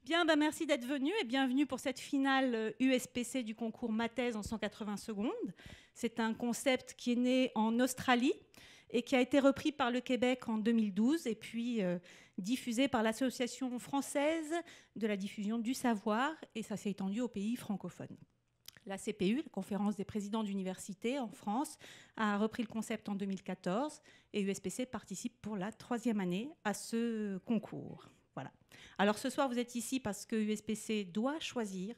Bien, bah merci d'être venu et bienvenue pour cette finale USPC du concours Ma thèse en 180 secondes. C'est un concept qui est né en Australie et qui a été repris par le Québec en 2012 et puis diffusé par l'Association française de la diffusion du savoir, et ça s'est étendu aux pays francophones. La CPU, la conférence des présidents d'université en France, a repris le concept en 2014 et USPC participe pour la 3e année à ce concours. Voilà. Alors ce soir, vous êtes ici parce que USPC doit choisir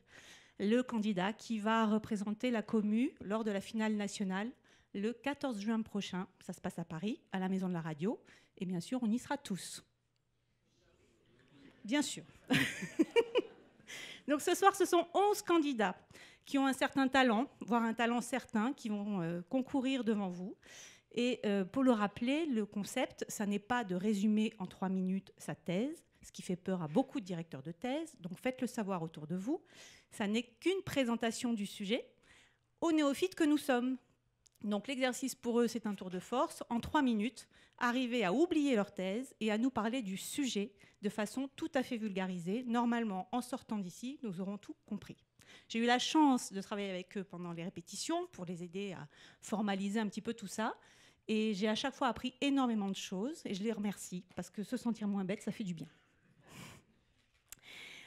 le candidat qui va représenter la commu lors de la finale nationale le 14 juin prochain. Ça se passe à Paris, à la Maison de la Radio. Et bien sûr, on y sera tous. Bien sûr. Donc ce soir, ce sont 11 candidats qui ont un certain talent, voire un talent certain, qui vont concourir devant vous. Et pour le rappeler, le concept, ça n'est pas de résumer en 3 minutes sa thèse, ce qui fait peur à beaucoup de directeurs de thèse. Donc faites-le savoir autour de vous. Ça n'est qu'une présentation du sujet aux néophytes que nous sommes. Donc l'exercice pour eux, c'est un tour de force. En 3 minutes, arriver à oublier leur thèse et à nous parler du sujet de façon tout à fait vulgarisée. Normalement, en sortant d'ici, nous aurons tout compris. J'ai eu la chance de travailler avec eux pendant les répétitions pour les aider à formaliser un petit peu tout ça. Et j'ai à chaque fois appris énormément de choses et je les remercie parce que se sentir moins bête, ça fait du bien.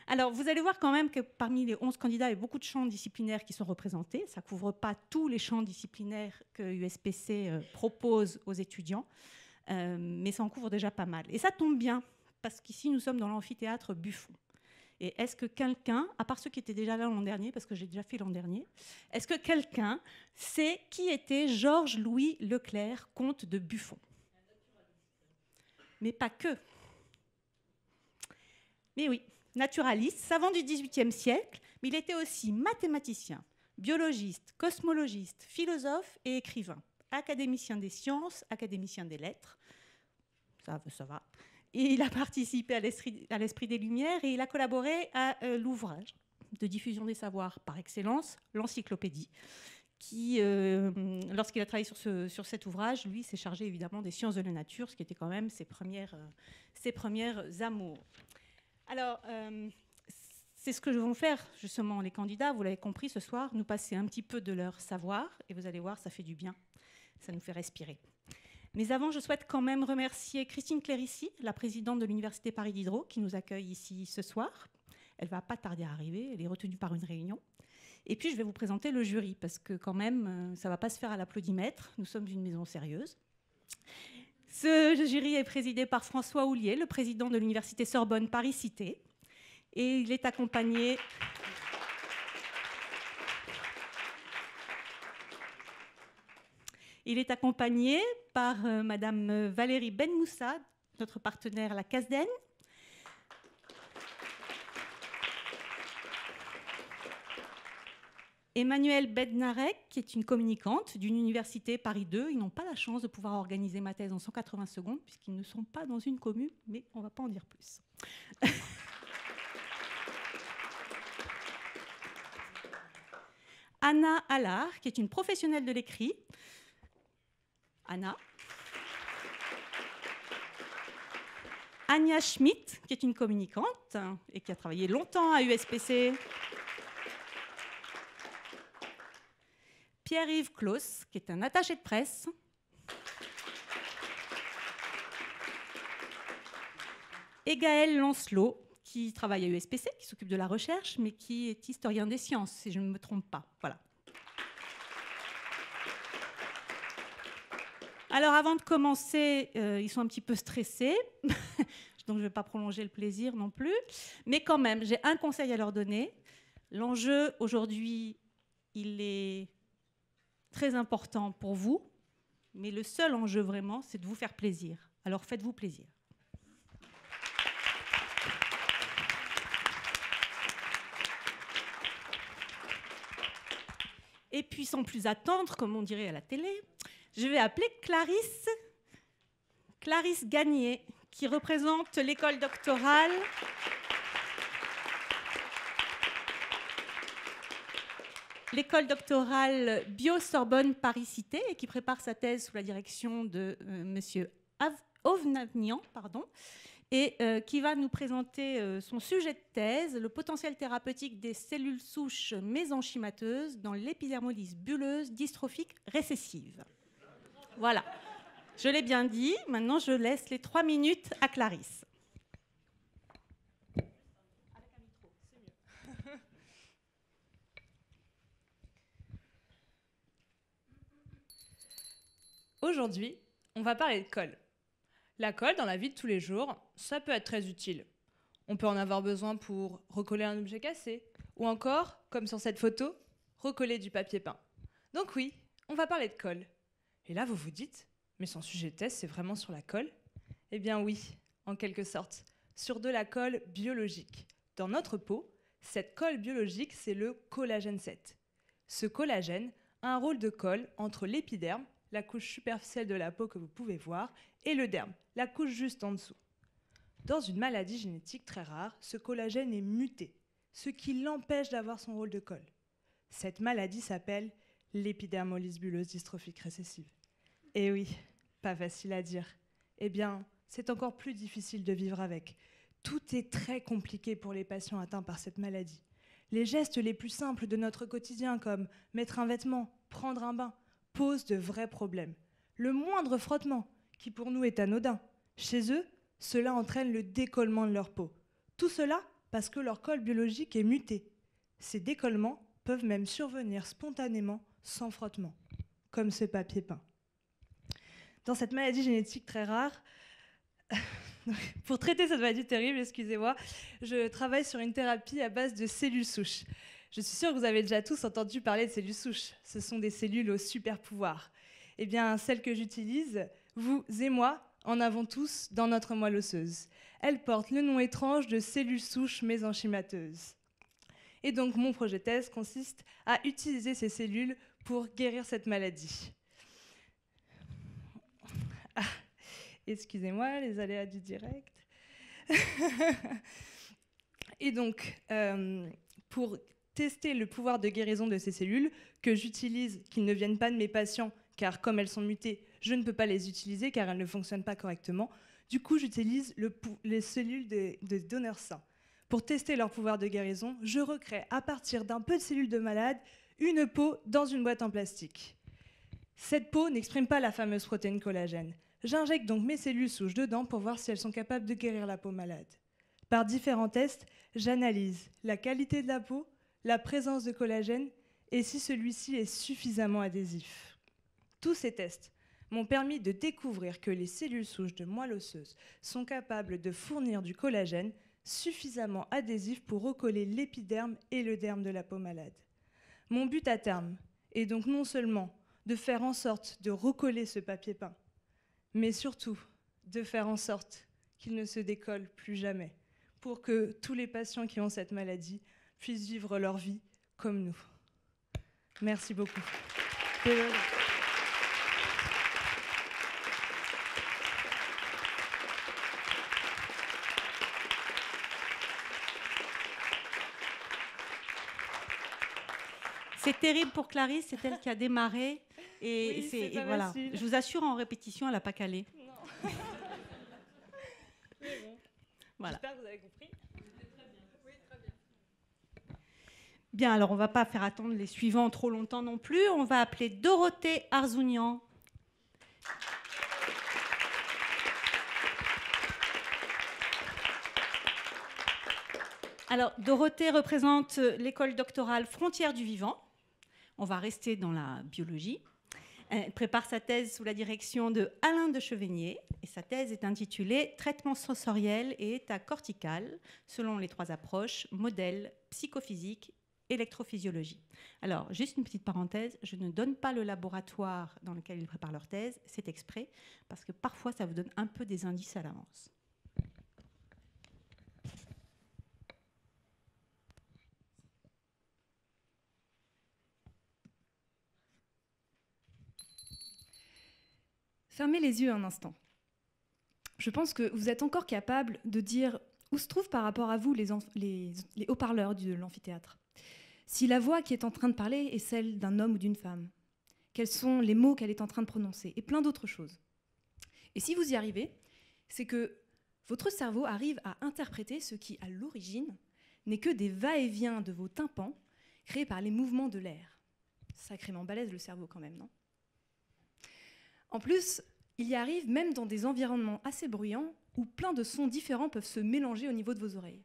Alors, vous allez voir quand même que parmi les 11 candidats, il y a beaucoup de champs disciplinaires qui sont représentés. Ça ne couvre pas tous les champs disciplinaires que USPC propose aux étudiants, mais ça en couvre déjà pas mal. Et ça tombe bien, parce qu'ici, nous sommes dans l'amphithéâtre Buffon. Et est-ce que quelqu'un, à part ceux qui étaient déjà là l'an dernier, parce que j'ai déjà fait l'an dernier, est-ce que quelqu'un sait qui était Georges-Louis Leclerc, comte de Buffon? Mais pas que. Mais oui. Naturaliste, savant du XVIIIe siècle, mais il était aussi mathématicien, biologiste, cosmologiste, philosophe et écrivain, académicien des sciences, académicien des lettres. Ça va. Et il a participé à l'Esprit des Lumières et il a collaboré à l'ouvrage de diffusion des savoirs par excellence, l'Encyclopédie, qui, lorsqu'il a travaillé sur cet ouvrage, lui s'est chargé évidemment des sciences de la nature, ce qui était quand même ses premières amours. Alors, c'est ce que vont faire justement les candidats, vous l'avez compris ce soir, nous passer un petit peu de leur savoir, et vous allez voir, ça fait du bien, ça nous fait respirer. Mais avant, je souhaite quand même remercier Christine Clérici, la présidente de l'Université Paris Diderot, qui nous accueille ici ce soir. Elle ne va pas tarder à arriver, elle est retenue par une réunion. Et puis, je vais vous présenter le jury, parce que quand même, ça ne va pas se faire à l'applaudimètre, nous sommes une maison sérieuse. Ce jury est présidé par François Houlier, le président de l'Université Sorbonne Paris-Cité. Et il est accompagné... par Madame Valérie Benmoussa, notre partenaire à la CASDEN. Emmanuelle Bednarek, qui est une communicante d'une université Paris 2. Ils n'ont pas la chance de pouvoir organiser ma thèse en 180 secondes, puisqu'ils ne sont pas dans une commune, mais on ne va pas en dire plus. Anna Allard, qui est une professionnelle de l'écrit. Anna. Anya Schmidt, qui est une communicante et qui a travaillé longtemps à USPC. Pierre-Yves Claus, qui est un attaché de presse. Et Gaël Lancelot, qui travaille à USPC, qui s'occupe de la recherche, mais qui est historien des sciences, si je ne me trompe pas. Voilà. Alors, avant de commencer, ils sont un petit peu stressés, donc je ne vais pas prolonger le plaisir non plus. Mais quand même, j'ai un conseil à leur donner. L'enjeu, aujourd'hui, il est très important pour vous, mais le seul enjeu vraiment, c'est de vous faire plaisir. Alors faites-vous plaisir. Et puis sans plus attendre, comme on dirait à la télé, je vais appeler Clarisse Gagné, qui représente l'école doctorale Bio-Sorbonne Paris-Cité et qui prépare sa thèse sous la direction de M. Ovnanian, et qui va nous présenter son sujet de thèse, le potentiel thérapeutique des cellules souches mésenchymateuses dans l'épidermolyse bulleuse dystrophique récessive. Voilà, je l'ai bien dit. Maintenant, je laisse les 3 minutes à Clarisse. Aujourd'hui, on va parler de colle. La colle, dans la vie de tous les jours, ça peut être très utile. On peut en avoir besoin pour recoller un objet cassé, ou encore, comme sur cette photo, recoller du papier peint. Donc oui, on va parler de colle. Et là, vous vous dites, mais son sujet de thèse, c'est vraiment sur la colle? Eh bien oui, en quelque sorte, sur de la colle biologique. Dans notre peau, cette colle biologique, c'est le collagène 7. Ce collagène a un rôle de colle entre l'épiderme, la couche superficielle de la peau que vous pouvez voir, et le derme, la couche juste en dessous. Dans une maladie génétique très rare, ce collagène est muté, ce qui l'empêche d'avoir son rôle de colle. Cette maladie s'appelle l'épidermolyse bulleuse dystrophique récessive. Et oui, pas facile à dire. Eh bien, c'est encore plus difficile de vivre avec. Tout est très compliqué pour les patients atteints par cette maladie. Les gestes les plus simples de notre quotidien, comme mettre un vêtement, prendre un bain, posent de vrais problèmes. Le moindre frottement, qui pour nous est anodin, chez eux, cela entraîne le décollement de leur peau. Tout cela parce que leur colle biologique est muté. Ces décollements peuvent même survenir spontanément, sans frottement, comme ce papier peint. Dans cette maladie génétique très rare, pour traiter cette maladie terrible, excusez-moi, je travaille sur une thérapie à base de cellules souches. Je suis sûre que vous avez déjà tous entendu parler de cellules souches. Ce sont des cellules au super pouvoir. Eh bien, celles que j'utilise, vous et moi, en avons tous dans notre moelle osseuse. Elles portent le nom étrange de cellules souches mésenchymateuses. Et donc, mon projet de thèse consiste à utiliser ces cellules pour guérir cette maladie. Ah, excusez-moi, les aléas du direct. Et donc, pour tester le pouvoir de guérison de ces cellules, que j'utilise, qui ne viennent pas de mes patients, car comme elles sont mutées, je ne peux pas les utiliser, car elles ne fonctionnent pas correctement. Du coup, j'utilise les cellules de donneurs sains. Pour tester leur pouvoir de guérison, je recrée à partir d'un peu de cellules de malade une peau dans une boîte en plastique. Cette peau n'exprime pas la fameuse protéine collagène. J'injecte donc mes cellules souches dedans pour voir si elles sont capables de guérir la peau malade. Par différents tests, j'analyse la qualité de la peau, la présence de collagène et si celui-ci est suffisamment adhésif. Tous ces tests m'ont permis de découvrir que les cellules souches de moelle osseuse sont capables de fournir du collagène suffisamment adhésif pour recoller l'épiderme et le derme de la peau malade. Mon but à terme est donc non seulement de faire en sorte de recoller ce papier peint, mais surtout de faire en sorte qu'il ne se décolle plus jamais, pour que tous les patients qui ont cette maladie puissent vivre leur vie comme nous. Merci beaucoup. C'est terrible pour Clarisse, c'est elle qui a démarré. Et, oui, et voilà. Je vous assure, en répétition, elle n'a pas calé. Non. Mais bon. Voilà. J'espère que vous avez compris. C'était très bien. Oui, très bien. Bien, alors on ne va pas faire attendre les suivants trop longtemps non plus. On va appeler Dorothée Arzounian. Alors, Dorothée représente l'école doctorale Frontières du vivant. On va rester dans la biologie. Elle prépare sa thèse sous la direction de Alain de Chevenier. Et sa thèse est intitulée « Traitement sensoriel et état cortical selon les 3 approches, modèle, psychophysique, électrophysiologie ». Alors, juste une petite parenthèse, je ne donne pas le laboratoire dans lequel ils préparent leur thèse, c'est exprès, parce que parfois ça vous donne un peu des indices à l'avance. Fermez les yeux un instant. Je pense que vous êtes encore capable de dire où se trouvent par rapport à vous les haut-parleurs de l'amphithéâtre. Si la voix qui est en train de parler est celle d'un homme ou d'une femme, quels sont les mots qu'elle est en train de prononcer, et plein d'autres choses. Et si vous y arrivez, c'est que votre cerveau arrive à interpréter ce qui, à l'origine, n'est que des va-et-vient de vos tympans créés par les mouvements de l'air. Sacrément balèze le cerveau quand même, non? En plus, il y arrive même dans des environnements assez bruyants où plein de sons différents peuvent se mélanger au niveau de vos oreilles.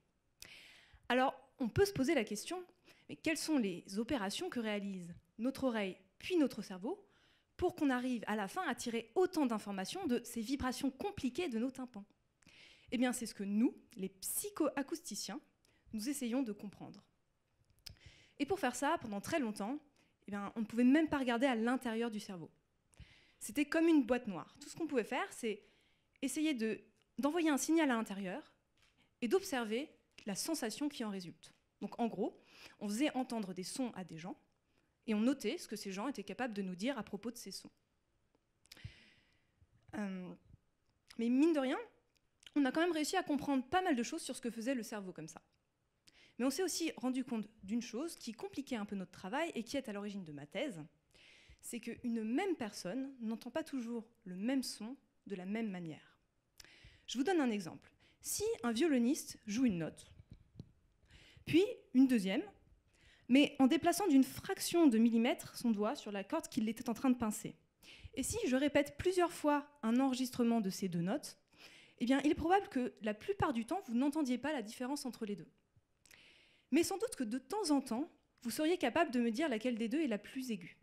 Alors, on peut se poser la question, mais quelles sont les opérations que réalise notre oreille puis notre cerveau pour qu'on arrive à la fin à tirer autant d'informations de ces vibrations compliquées de nos tympans? Eh bien, c'est ce que nous, les psychoacousticiens, nous essayons de comprendre. Et pour faire ça, pendant très longtemps, eh bien, on ne pouvait même pas regarder à l'intérieur du cerveau. C'était comme une boîte noire. Tout ce qu'on pouvait faire, c'est essayer d'envoyer un signal à l'intérieur et d'observer la sensation qui en résulte. Donc en gros, on faisait entendre des sons à des gens et on notait ce que ces gens étaient capables de nous dire à propos de ces sons. Mais mine de rien, on a quand même réussi à comprendre pas mal de choses sur ce que faisait le cerveau comme ça. Mais on s'est aussi rendu compte d'une chose qui compliquait un peu notre travail et qui est à l'origine de ma thèse, c'est qu'une même personne n'entend pas toujours le même son de la même manière. Je vous donne un exemple. Si un violoniste joue une note, puis une deuxième, mais en déplaçant d'une fraction de millimètre son doigt sur la corde qu'il était en train de pincer, et si je répète plusieurs fois un enregistrement de ces deux notes, eh bien, il est probable que la plupart du temps, vous n'entendiez pas la différence entre les deux. Mais sans doute que de temps en temps, vous seriez capable de me dire laquelle des deux est la plus aiguë.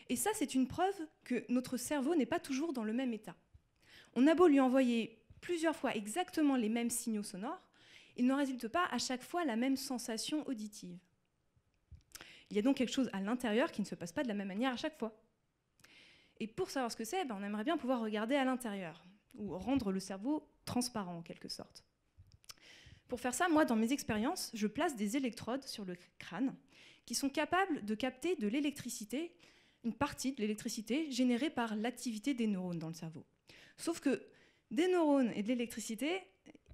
Et ça, c'est une preuve que notre cerveau n'est pas toujours dans le même état. On a beau lui envoyer plusieurs fois exactement les mêmes signaux sonores, il n'en résulte pas à chaque fois la même sensation auditive. Il y a donc quelque chose à l'intérieur qui ne se passe pas de la même manière à chaque fois. Et pour savoir ce que c'est, on aimerait bien pouvoir regarder à l'intérieur, ou rendre le cerveau transparent en quelque sorte. Pour faire ça, moi, dans mes expériences, je place des électrodes sur le crâne qui sont capables de capter de l'électricité, une partie de l'électricité générée par l'activité des neurones dans le cerveau. Sauf que des neurones et de l'électricité,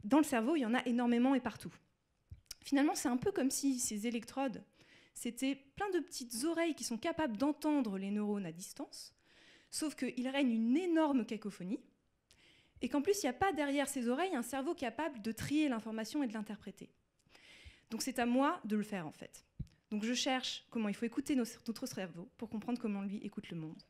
dans le cerveau, il y en a énormément et partout. Finalement, c'est un peu comme si ces électrodes, c'était plein de petites oreilles qui sont capables d'entendre les neurones à distance, sauf qu'il règne une énorme cacophonie, et qu'en plus, il n'y a pas derrière ces oreilles un cerveau capable de trier l'information et de l'interpréter. Donc c'est à moi de le faire en fait. Donc je cherche comment il faut écouter notre cerveau pour comprendre comment lui écoute le monde.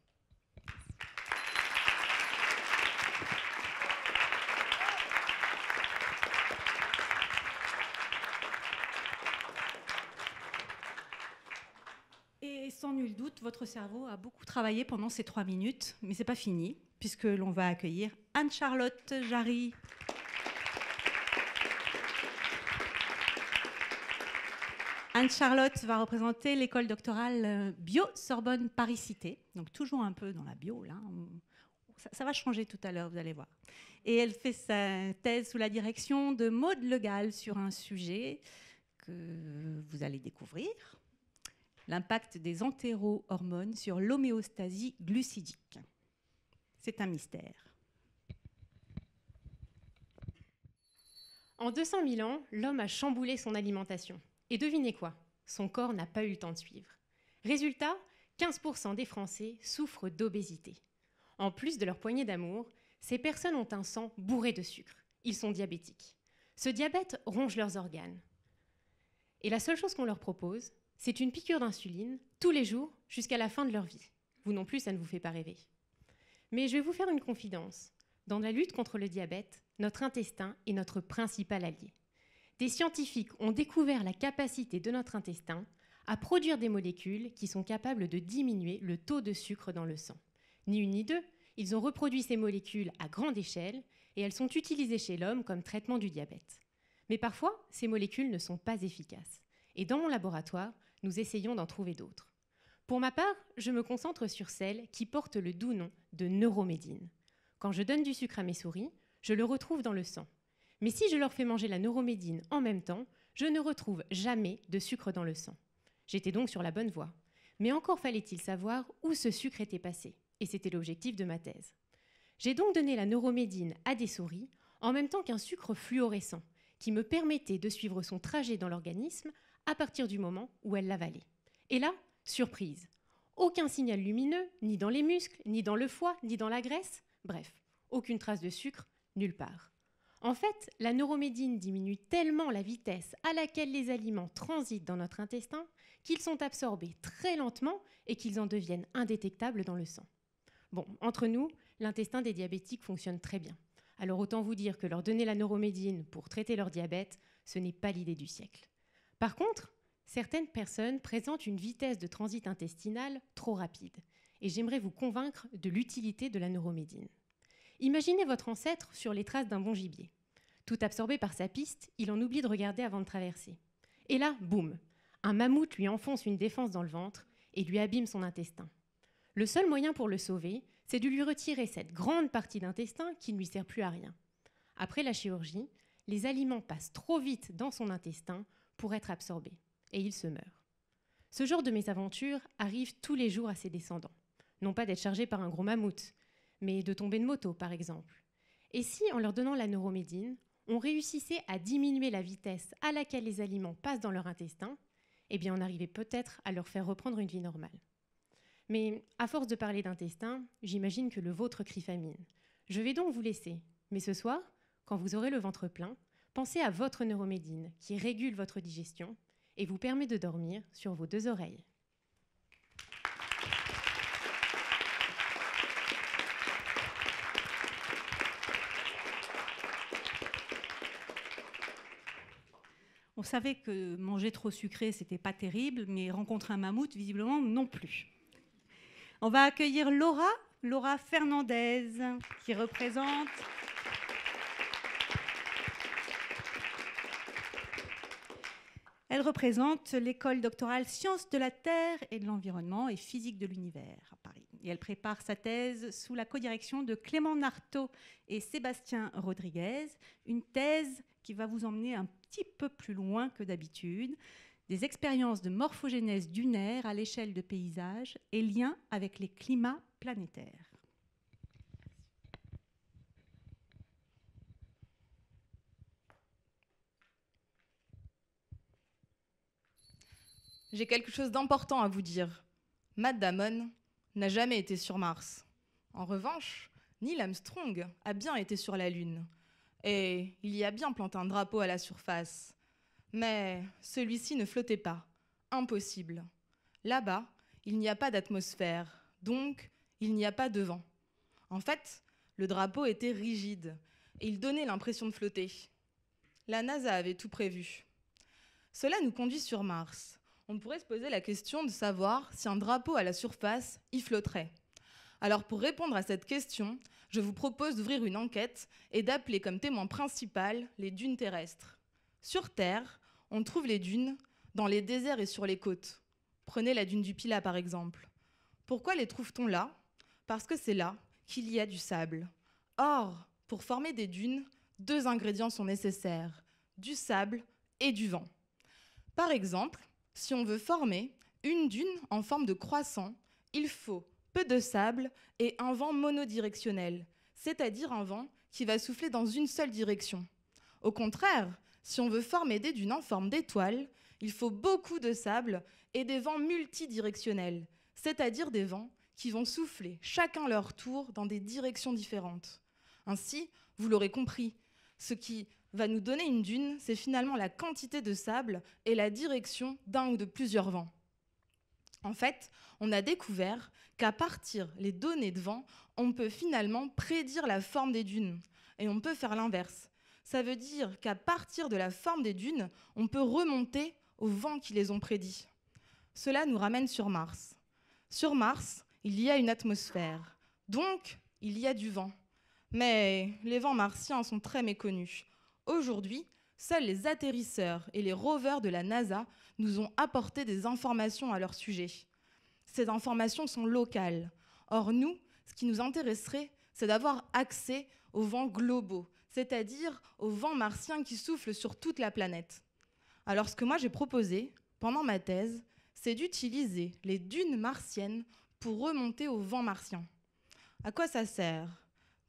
Et sans nul doute, votre cerveau a beaucoup travaillé pendant ces 3 minutes, mais ce n'est pas fini, puisque l'on va accueillir Anne-Charlotte Jarry. Anne-Charlotte va représenter l'école doctorale Bio-Sorbonne Paris-Cité, donc toujours un peu dans la bio, là. Ça va changer tout à l'heure, vous allez voir. Et elle fait sa thèse sous la direction de Maude Legal sur un sujet que vous allez découvrir, l'impact des entérohormones sur l'homéostasie glucidique. C'est un mystère. En 200 000 ans, l'homme a chamboulé son alimentation. Et devinez quoi? Son corps n'a pas eu le temps de suivre. Résultat, 15% des Français souffrent d'obésité. En plus de leur poignée d'amour, ces personnes ont un sang bourré de sucre. Ils sont diabétiques. Ce diabète ronge leurs organes. Et la seule chose qu'on leur propose, c'est une piqûre d'insuline tous les jours jusqu'à la fin de leur vie. Vous non plus, ça ne vous fait pas rêver. Mais je vais vous faire une confidence. Dans la lutte contre le diabète, notre intestin est notre principal allié. Des scientifiques ont découvert la capacité de notre intestin à produire des molécules qui sont capables de diminuer le taux de sucre dans le sang. Ni une ni deux, ils ont reproduit ces molécules à grande échelle et elles sont utilisées chez l'homme comme traitement du diabète. Mais parfois, ces molécules ne sont pas efficaces. Et dans mon laboratoire, nous essayons d'en trouver d'autres. Pour ma part, je me concentre sur celles qui portent le doux nom de neuromédine. Quand je donne du sucre à mes souris, je le retrouve dans le sang. Mais si je leur fais manger la neuromédine en même temps, je ne retrouve jamais de sucre dans le sang. J'étais donc sur la bonne voie. Mais encore fallait-il savoir où ce sucre était passé. Et c'était l'objectif de ma thèse. J'ai donc donné la neuromédine à des souris en même temps qu'un sucre fluorescent qui me permettait de suivre son trajet dans l'organisme à partir du moment où elle l'avalait. Et là, surprise, aucun signal lumineux, ni dans les muscles, ni dans le foie, ni dans la graisse, bref, aucune trace de sucre, nulle part. En fait, la neuromédine diminue tellement la vitesse à laquelle les aliments transitent dans notre intestin qu'ils sont absorbés très lentement et qu'ils en deviennent indétectables dans le sang. Bon, entre nous, l'intestin des diabétiques fonctionne très bien. Alors autant vous dire que leur donner la neuromédine pour traiter leur diabète, ce n'est pas l'idée du siècle. Par contre, certaines personnes présentent une vitesse de transit intestinal trop rapide. Et j'aimerais vous convaincre de l'utilité de la neuromédine. Imaginez votre ancêtre sur les traces d'un bon gibier. Tout absorbé par sa piste, il en oublie de regarder avant de traverser. Et là, boum, un mammouth lui enfonce une défense dans le ventre et lui abîme son intestin. Le seul moyen pour le sauver, c'est de lui retirer cette grande partie d'intestin qui ne lui sert plus à rien. Après la chirurgie, les aliments passent trop vite dans son intestin pour être absorbés, et il se meurt. Ce genre de mésaventure arrive tous les jours à ses descendants. Non pas d'être chargés par un gros mammouth, mais de tomber de moto, par exemple. Et si, en leur donnant la neuromédine, on réussissait à diminuer la vitesse à laquelle les aliments passent dans leur intestin, eh bien on arrivait peut-être à leur faire reprendre une vie normale. Mais à force de parler d'intestin, j'imagine que le vôtre crie famine. Je vais donc vous laisser. Mais ce soir, quand vous aurez le ventre plein, pensez à votre neuromédine qui régule votre digestion et vous permet de dormir sur vos 2 oreilles. On savait que manger trop sucré, c'était pas terrible, mais rencontrer un mammouth, visiblement, non plus. On va accueillir Laura Fernandez, qui représente... Elle représente l'école doctorale Sciences de la Terre et de l'Environnement et Physique de l'Univers à Paris. Et elle prépare sa thèse sous la codirection de Clément Narteau et Sébastien Rodriguez, une thèse qui va vous emmener un petit peu plus loin que d'habitude, des expériences de morphogénèse dunaire à l'échelle de paysages et liens avec les climats planétaires. J'ai quelque chose d'important à vous dire. Matt Damon n'a jamais été sur Mars. En revanche, Neil Armstrong a bien été sur la Lune. Et il y a bien planté un drapeau à la surface. Mais celui-ci ne flottait pas. Impossible. Là-bas, il n'y a pas d'atmosphère. Donc, il n'y a pas de vent. En fait, le drapeau était rigide. Et il donnait l'impression de flotter. La NASA avait tout prévu. Cela nous conduit sur Mars. On pourrait se poser la question de savoir si un drapeau à la surface y flotterait. Alors pour répondre à cette question, je vous propose d'ouvrir une enquête et d'appeler comme témoin principal les dunes terrestres. Sur Terre, on trouve les dunes dans les déserts et sur les côtes. Prenez la dune du Pilat par exemple. Pourquoi les trouve-t-on là ? Parce que c'est là qu'il y a du sable. Or, pour former des dunes, 2 ingrédients sont nécessaires, du sable et du vent. Par exemple, si on veut former une dune en forme de croissant, il faut peu de sable et un vent monodirectionnel, c'est-à-dire un vent qui va souffler dans une seule direction. Au contraire, si on veut former des dunes en forme d'étoile, il faut beaucoup de sable et des vents multidirectionnels, c'est-à-dire des vents qui vont souffler chacun leur tour dans des directions différentes. Ainsi, vous l'aurez compris, ce qui va nous donner une dune, c'est finalement la quantité de sable et la direction d'un ou de plusieurs vents. En fait, on a découvert qu'à partir des données de vent, on peut finalement prédire la forme des dunes. Et on peut faire l'inverse. Ça veut dire qu'à partir de la forme des dunes, on peut remonter aux vents qui les ont prédits. Cela nous ramène sur Mars. Sur Mars, il y a une atmosphère. Donc, il y a du vent. Mais les vents martiens sont très méconnus. Aujourd'hui, seuls les atterrisseurs et les rovers de la NASA nous ont apporté des informations à leur sujet. Ces informations sont locales. Or, nous, ce qui nous intéresserait, c'est d'avoir accès aux vents globaux, c'est-à-dire aux vents martiens qui soufflent sur toute la planète. Alors, ce que moi j'ai proposé, pendant ma thèse, c'est d'utiliser les dunes martiennes pour remonter aux vents martiens. À quoi ça sert ?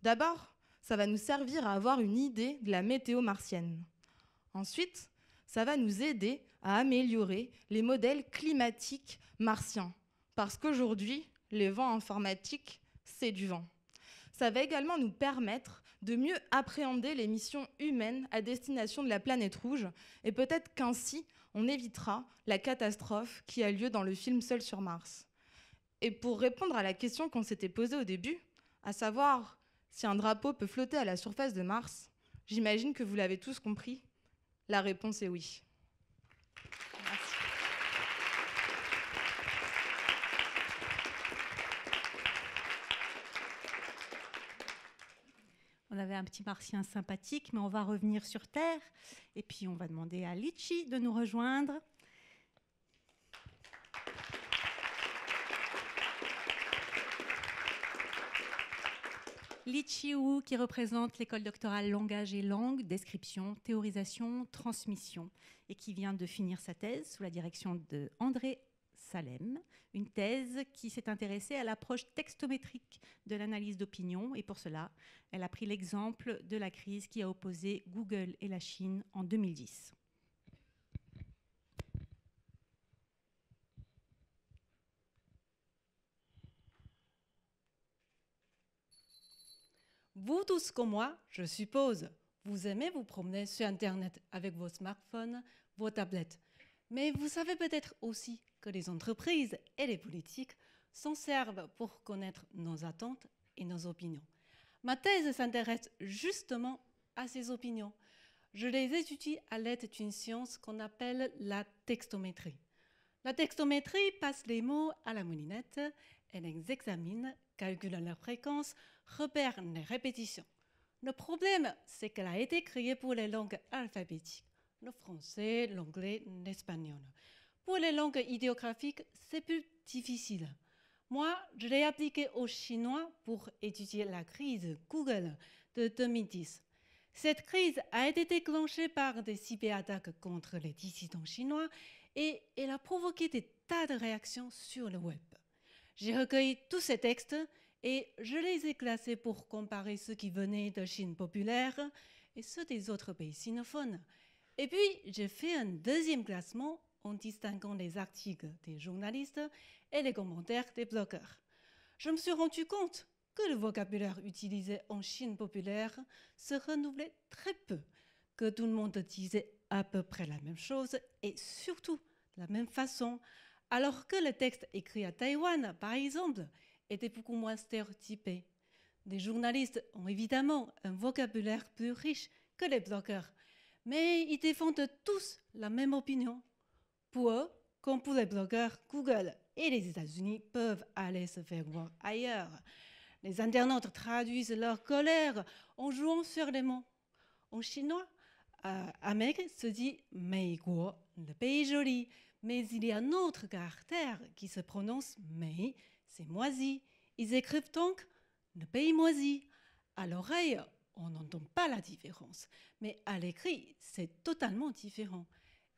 D'abord, ça va nous servir à avoir une idée de la météo martienne. Ensuite, ça va nous aider à améliorer les modèles climatiques martiens. Parce qu'aujourd'hui, les vents informatiques, c'est du vent. Ça va également nous permettre de mieux appréhender les missions humaines à destination de la planète rouge, et peut-être qu'ainsi, on évitera la catastrophe qui a lieu dans le film Seul sur Mars. Et pour répondre à la question qu'on s'était posée au début, à savoir si un drapeau peut flotter à la surface de Mars, j'imagine que vous l'avez tous compris, la réponse est oui. On avait un petit martien sympathique, mais on va revenir sur Terre. Et puis, on va demander à Litchi de nous rejoindre. Litchi Wu, qui représente l'école doctorale Langage et Langue, Description, Théorisation, Transmission, et qui vient de finir sa thèse sous la direction de André Salem, une thèse qui s'est intéressée à l'approche textométrique de l'analyse d'opinion, et pour cela, elle a pris l'exemple de la crise qui a opposé Google et la Chine en 2010. Vous tous comme moi, je suppose, vous aimez vous promener sur Internet avec vos smartphones, vos tablettes. Mais vous savez peut-être aussi que les entreprises et les politiques s'en servent pour connaître nos attentes et nos opinions. Ma thèse s'intéresse justement à ces opinions. Je les étudie à l'aide d'une science qu'on appelle la textométrie. La textométrie passe les mots à la moulinette, elle les examine, calcule leur fréquence, repère les répétitions. Le problème, c'est qu'elle a été créée pour les langues alphabétiques, le français, l'anglais, l'espagnol. Pour les langues idéographiques, c'est plus difficile. Moi, je l'ai appliquée au chinois pour étudier la crise Google de 2010. Cette crise a été déclenchée par des cyberattaques contre les dissidents chinois et elle a provoqué des tas de réactions sur le web. J'ai recueilli tous ces textes et je les ai classés pour comparer ceux qui venaient de Chine populaire et ceux des autres pays sinophones. Et puis, j'ai fait un deuxième classement en distinguant les articles des journalistes et les commentaires des blogueurs. Je me suis rendu compte que le vocabulaire utilisé en Chine populaire se renouvelait très peu, que tout le monde disait à peu près la même chose et surtout de la même façon, alors que le texte écrit à Taïwan, par exemple, était beaucoup moins stéréotypé. Les journalistes ont évidemment un vocabulaire plus riche que les blogueurs, mais ils défendent tous la même opinion. Pour eux, comme pour les blogueurs, Google et les États-Unis peuvent aller se faire voir ailleurs. Les internautes traduisent leur colère en jouant sur les mots. En chinois, Amérique se dit « Meiguo », le pays joli, mais il y a un autre caractère qui se prononce « mei », c'est moisi. Ils écrivent donc « le pays moisi ». À l'oreille, on n'entend pas la différence, mais à l'écrit, c'est totalement différent.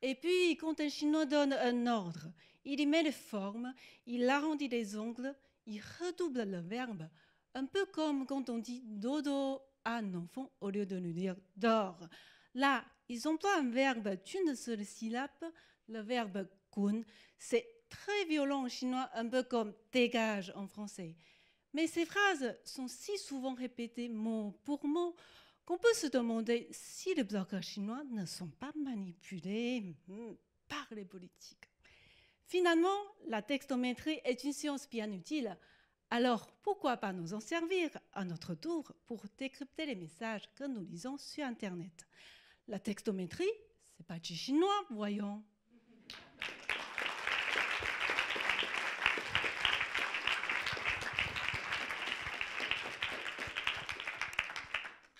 Et puis, quand un Chinois donne un ordre, il y met les formes, il arrondit les ongles, il redouble le verbe, un peu comme quand on dit dodo à un enfant au lieu de lui dire dors. Là, ils emploient un verbe d'une seule syllabe, le verbe kun. C'est très violent en chinois, un peu comme dégage en français. Mais ces phrases sont si souvent répétées mot pour mot qu'on peut se demander si les blogueurs chinois ne sont pas manipulés par les politiques. Finalement, la textométrie est une science bien utile. Alors, pourquoi pas nous en servir à notre tour pour décrypter les messages que nous lisons sur Internet? La textométrie, c'est pas du chinois, voyons.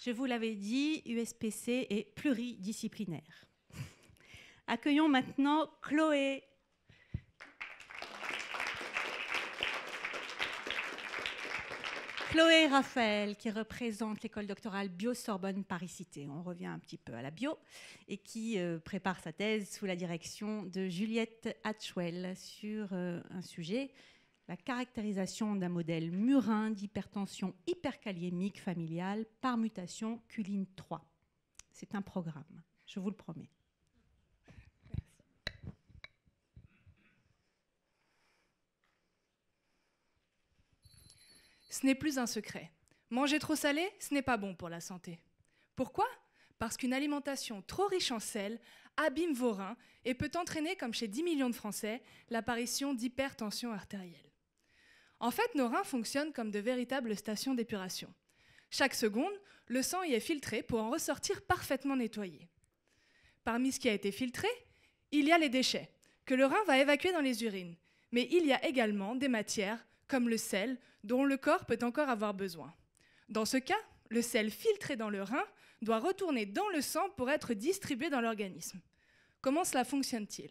Je vous l'avais dit, USPC est pluridisciplinaire. Accueillons maintenant Chloé. Chloé Raphaël, qui représente l'école doctorale Bio-Sorbonne Paris-Cité. On revient un petit peu à la bio, et qui prépare sa thèse sous la direction de Juliette Hatchwell sur un sujet, la caractérisation d'un modèle murin d'hypertension hyperkaliémique familiale par mutation Culine 3. C'est un programme, je vous le promets. Ce n'est plus un secret. Manger trop salé, ce n'est pas bon pour la santé. Pourquoi ? Parce qu'une alimentation trop riche en sel abîme vos reins et peut entraîner, comme chez 10 millions de Français, l'apparition d'hypertension artérielle. En fait, nos reins fonctionnent comme de véritables stations d'épuration. Chaque seconde, le sang y est filtré pour en ressortir parfaitement nettoyé. Parmi ce qui a été filtré, il y a les déchets, que le rein va évacuer dans les urines. Mais il y a également des matières, comme le sel, dont le corps peut encore avoir besoin. Dans ce cas, le sel filtré dans le rein doit retourner dans le sang pour être distribué dans l'organisme. Comment cela fonctionne-t-il ?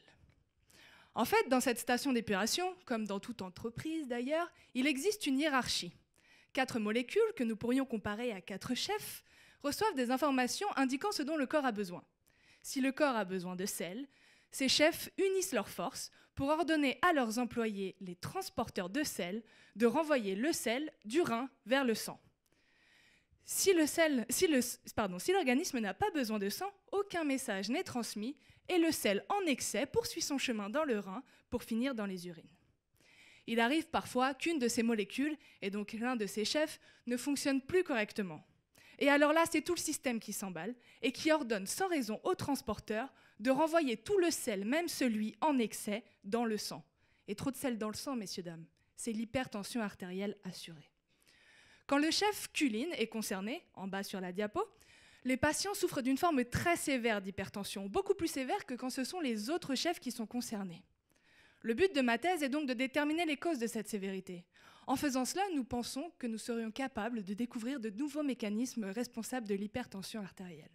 En fait, dans cette station d'épuration, comme dans toute entreprise d'ailleurs, il existe une hiérarchie. 4 molécules, que nous pourrions comparer à 4 chefs, reçoivent des informations indiquant ce dont le corps a besoin. Si le corps a besoin de sel, ces chefs unissent leurs forces pour ordonner à leurs employés, les transporteurs de sel, de renvoyer le sel du rein vers le sang. Si l'organisme n'a pas besoin de sang, aucun message n'est transmis et le sel en excès poursuit son chemin dans le rein pour finir dans les urines. Il arrive parfois qu'une de ces molécules, et donc l'un de ces chefs, ne fonctionne plus correctement. Et alors là, c'est tout le système qui s'emballe et qui ordonne sans raison au transporteur de renvoyer tout le sel, même celui en excès, dans le sang. Et trop de sel dans le sang, messieurs, dames, c'est l'hypertension artérielle assurée. Quand le chef Culine est concerné, en bas sur la diapo, les patients souffrent d'une forme très sévère d'hypertension, beaucoup plus sévère que quand ce sont les autres chefs qui sont concernés. Le but de ma thèse est donc de déterminer les causes de cette sévérité. En faisant cela, nous pensons que nous serions capables de découvrir de nouveaux mécanismes responsables de l'hypertension artérielle.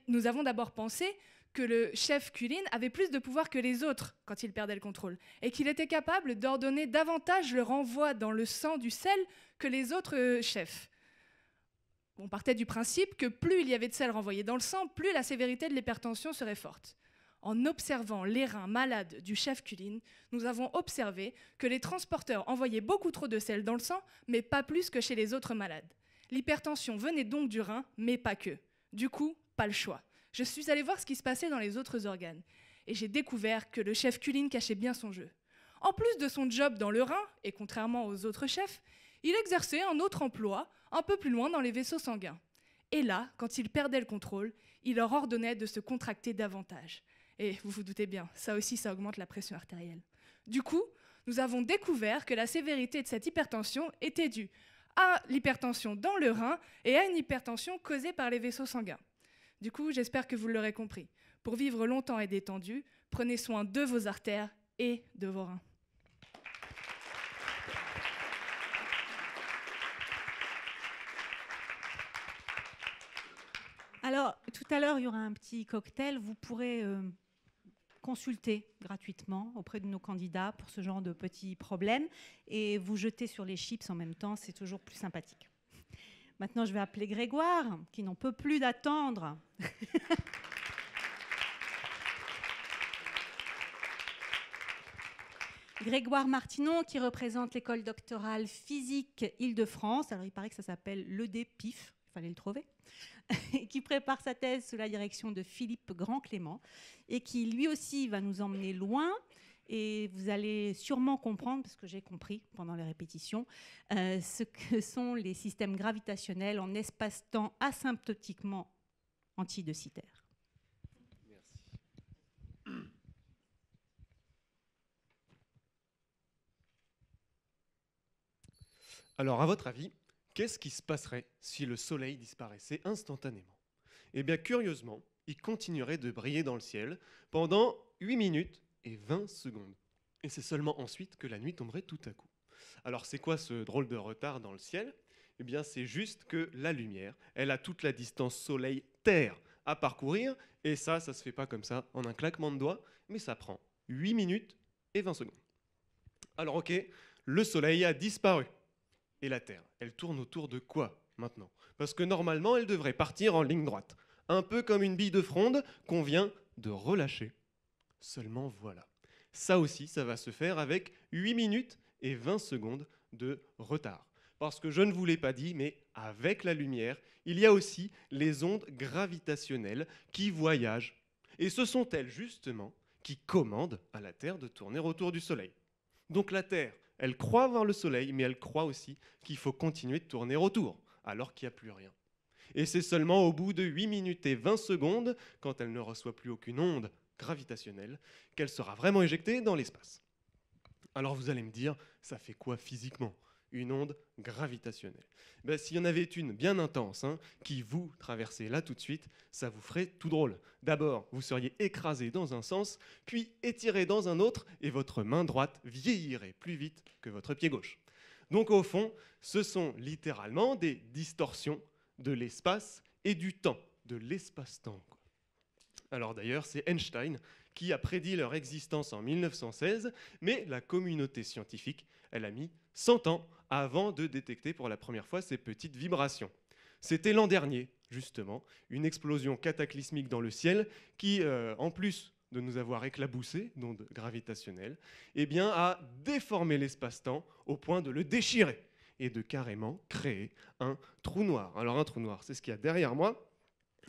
Nous avons d'abord pensé que le chef Culine avait plus de pouvoir que les autres quand il perdait le contrôle, et qu'il était capable d'ordonner davantage le renvoi dans le sang du sel que les autres chefs. On partait du principe que plus il y avait de sel renvoyé dans le sang, plus la sévérité de l'hypertension serait forte. En observant les reins malades du chef Culine, nous avons observé que les transporteurs envoyaient beaucoup trop de sel dans le sang, mais pas plus que chez les autres malades. L'hypertension venait donc du rein, mais pas que. Du coup, pas le choix. Je suis allée voir ce qui se passait dans les autres organes, et j'ai découvert que le chef Culine cachait bien son jeu. En plus de son job dans le rein, et contrairement aux autres chefs, il exerçait un autre emploi, un peu plus loin dans les vaisseaux sanguins. Et là, quand il perdait le contrôle, il leur ordonnait de se contracter davantage. Et vous vous doutez bien, ça aussi, ça augmente la pression artérielle. Du coup, nous avons découvert que la sévérité de cette hypertension était due à l'hypertension dans le rein et à une hypertension causée par les vaisseaux sanguins. Du coup, j'espère que vous l'aurez compris. Pour vivre longtemps et détendu, prenez soin de vos artères et de vos reins. Alors, tout à l'heure, il y aura un petit cocktail. Vous pourrez consulter gratuitement auprès de nos candidats pour ce genre de petits problèmes et vous jeter sur les chips en même temps, c'est toujours plus sympathique. Maintenant, je vais appeler Grégoire, qui n'en peut plus d'attendre. Grégoire Martinon, qui représente l'école doctorale physique Île-de-France. Alors, il paraît que ça s'appelle l'EDPIF, il fallait le trouver. Et qui prépare sa thèse sous la direction de Philippe Grand-Clément et qui, lui aussi, va nous emmener loin. Et vous allez sûrement comprendre, parce que j'ai compris pendant les répétitions, ce que sont les systèmes gravitationnels en espace-temps asymptotiquement antidecitaires. Merci. Alors, à votre avis, qu'est-ce qui se passerait si le Soleil disparaissait instantanément ? Eh bien, curieusement, il continuerait de briller dans le ciel pendant 8 minutes et 20 secondes. Et c'est seulement ensuite que la nuit tomberait tout à coup. Alors, c'est quoi ce drôle de retard dans le ciel ? Eh bien, c'est juste que la lumière, elle a toute la distance Soleil-Terre à parcourir, et ça se fait pas comme ça, en un claquement de doigts, mais ça prend 8 minutes et 20 secondes. Alors, ok, le Soleil a disparu. Et la Terre, elle tourne autour de quoi maintenant ? Parce que normalement, elle devrait partir en ligne droite. Un peu comme une bille de fronde qu'on vient de relâcher. Seulement voilà. Ça aussi, ça va se faire avec 8 minutes et 20 secondes de retard. Parce que je ne vous l'ai pas dit, mais avec la lumière, il y a aussi les ondes gravitationnelles qui voyagent. Et ce sont elles, justement, qui commandent à la Terre de tourner autour du Soleil. Donc la Terre, Elle croit voir le soleil, mais elle croit aussi qu'il faut continuer de tourner autour, alors qu'il n'y a plus rien. Et c'est seulement au bout de 8 minutes et 20 secondes, quand elle ne reçoit plus aucune onde gravitationnelle, qu'elle sera vraiment éjectée dans l'espace. Alors vous allez me dire, ça fait quoi physiquement, une onde gravitationnelle? S'il y en avait une bien intense, qui vous traversait là tout de suite, ça vous ferait tout drôle. D'abord, vous seriez écrasé dans un sens, puis étiré dans un autre, et votre main droite vieillirait plus vite que votre pied gauche. Donc au fond, ce sont littéralement des distorsions de l'espace et du temps, de l'espace-temps. Alors d'ailleurs, c'est Einstein qui a prédit leur existence en 1916, mais la communauté scientifique, elle a mis 100 ans avant de détecter pour la première fois ces petites vibrations. C'était l'an dernier, justement, une explosion cataclysmique dans le ciel qui, en plus de nous avoir éclaboussés d'ondes gravitationnelles, a déformé l'espace-temps au point de le déchirer et de carrément créer un trou noir. Alors un trou noir, c'est ce qu'il y a derrière moi,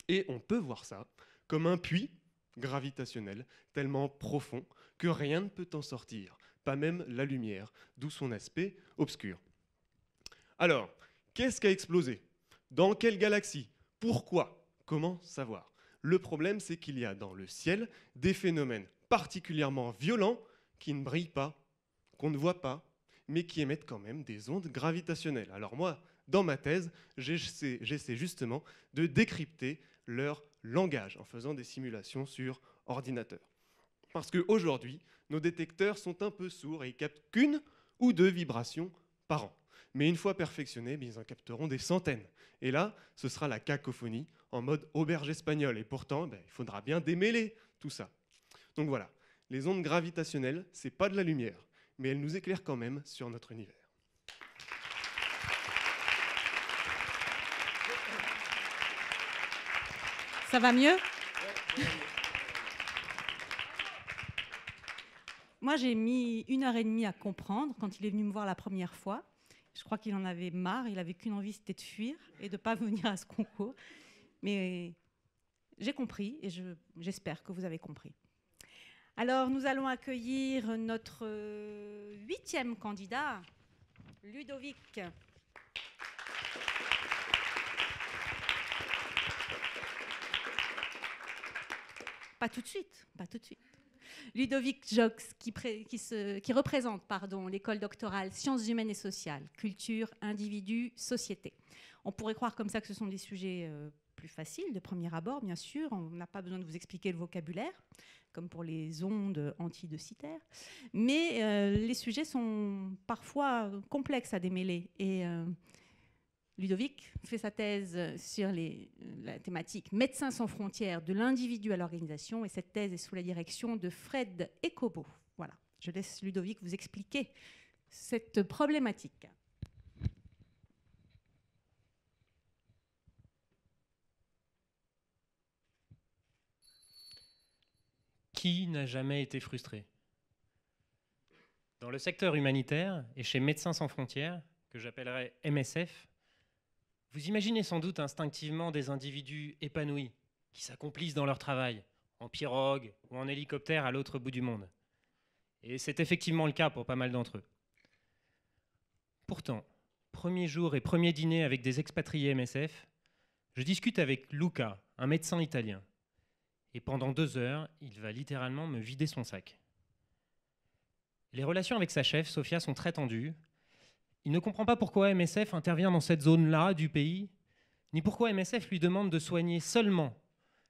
et on peut voir ça comme un puits gravitationnel tellement profond que rien ne peut en sortir, pas même la lumière, d'où son aspect obscur. Alors, qu'est-ce qui a explosé? Dans quelle galaxie? Pourquoi? Comment savoir? Le problème, c'est qu'il y a dans le ciel des phénomènes particulièrement violents qui ne brillent pas, qu'on ne voit pas, mais qui émettent quand même des ondes gravitationnelles. Alors moi, dans ma thèse, j'essaie justement de décrypter leur langage en faisant des simulations sur ordinateur. Parce qu'aujourd'hui, nos détecteurs sont un peu sourds et ils captent qu'une ou deux vibrations par an. Mais une fois perfectionnés, ils en capteront des centaines. Et là, ce sera la cacophonie en mode auberge espagnole. Et pourtant, il faudra bien démêler tout ça. Donc voilà, les ondes gravitationnelles, c'est pas de la lumière, mais elles nous éclairent quand même sur notre univers. Ça va mieux? Moi, j'ai mis 1h30 à comprendre quand il est venu me voir la première fois. Je crois qu'il en avait marre, il n'avait qu'une envie, c'était de fuir et de ne pas venir à ce concours. Mais j'ai compris et j'espère que vous avez compris. Alors, nous allons accueillir notre 8e candidat, Ludovic. Pas tout de suite, pas tout de suite. Ludovic Jox, qui représente l'école doctorale Sciences humaines et sociales, culture, individu, société. On pourrait croire comme ça que ce sont des sujets plus faciles de premier abord, bien sûr. On n'a pas besoin de vous expliquer le vocabulaire, comme pour les ondes antidocitaires. Mais les sujets sont parfois complexes à démêler. Et Ludovic fait sa thèse sur la thématique Médecins sans frontières, de l'individu à l'organisation, et cette thèse est sous la direction de Fred Ekobo. Voilà, je laisse Ludovic vous expliquer cette problématique. Qui n'a jamais été frustré? Dans le secteur humanitaire et chez Médecins sans frontières, que j'appellerais MSF, vous imaginez sans doute instinctivement des individus épanouis qui s'accomplissent dans leur travail, en pirogue ou en hélicoptère à l'autre bout du monde. Et c'est effectivement le cas pour pas mal d'entre eux. Pourtant, premier jour et premier dîner avec des expatriés MSF, je discute avec Luca, un médecin italien. Et pendant 2 heures, il va littéralement me vider son sac. Les relations avec sa chef, Sofia, sont très tendues. Il ne comprend pas pourquoi MSF intervient dans cette zone-là du pays, ni pourquoi MSF lui demande de soigner seulement